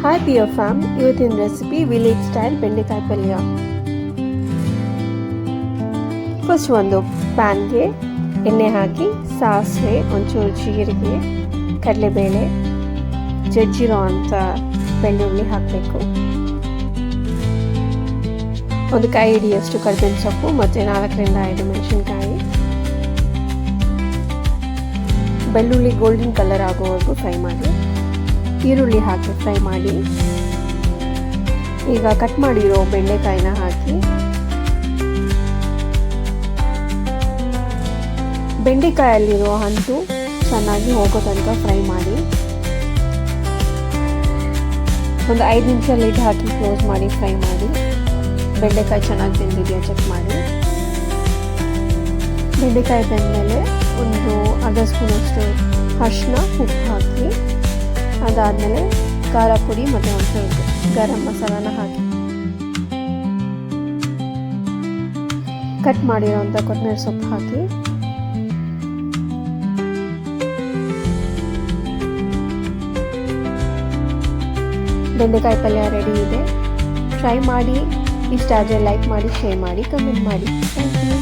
Hi pear fam, ಇವತ್ತಿನ recipe village style ಬೆಂಡೆಕಾಯಿ ಪಲ್ಯ. ಫಸ್ಟ್ ಒಂದು ಪ್ಯಾನ್ಗೆ ಎಣ್ಣೆ ಹಾಕಿ ಸಾಸಿವೆ, ಒಂಚೂರು ಜೀರಿಗೆ, ಕಡಲೆಬೇಳೆ, ಜಜ್ಜಿರೋ ಅಂಥ ಬೆಳ್ಳುಳ್ಳಿ ಹಾಕಬೇಕು. ಒಂದು ಕೈ ಹಿಡಿಯಷ್ಟು ಕರಿಬೇವಿನ ಸೊಪ್ಪು ಮತ್ತು 4ರಿಂದ 5 ಮೆಣಸಿನ್ಕಾಯಿ. ಬೆಳ್ಳುಳ್ಳಿ ಗೋಲ್ಡನ್ ಕಲರ್ ಆಗೋವರೆಗೂ ಫ್ರೈ ಮಾಡಿ. ಈರುಳ್ಳಿ ಹಾಕಿ ಫ್ರೈ ಮಾಡಿ. ಈಗ ಕಟ್ ಮಾಡಿರೋ ಬೆಂಡೆಕಾಯಿನ ಹಾಕಿ ಬೆಂಡೆಕಾಯಲ್ಲಿರೋ ಅಂಟು ಚೆನ್ನಾಗಿ ಹೋಗೋ ತನಕ ಫ್ರೈ ಮಾಡಿ. ಒಂದು 5 ನಿಮಿಷ ಲಿಡ್ ಹಾಕಿ ಕ್ಲೋಸ್ ಮಾಡಿ ಫ್ರೈ ಮಾಡಿ. ಬೆಂಡೆಕಾಯಿ ಚೆನ್ನಾಗಿ ಬೆಂದಿದೆಯಾ ಚೆಕ್ ಮಾಡಿ. ಬೆಂಡೆಕಾಯಿ ಬೆಂದಮೇಲೆ ಒಂದು ಅರ್ಧ ಸ್ಪೂನಷ್ಟು ಅರಿಶಿನ, ಉಪ್ಪು ಹಾಕಿ, ಅದಾದಮೇಲೆ ಖಾರ ಪುಡಿ ಮತ್ತು ಒಂಚೂರು ಗರಂ ಮಸಾಲಾನ ಹಾಕಿ, ಕಟ್ ಮಾಡಿರೋಂಥ ಕೊತ್ತಂಬರಿ ಸೊಪ್ಪು ಹಾಕಿ, ಬೆಂಡೆಕಾಯಿ ಪಲ್ಯ ರೆಡಿ ಇದೆ. ಟ್ರೈ ಮಾಡಿ. ಇಷ್ಟ ಆದರೆ ಲೈಕ್ ಮಾಡಿ, ಶೇರ್ ಮಾಡಿ, ಕಮೆಂಟ್ ಮಾಡಿ. Thank you.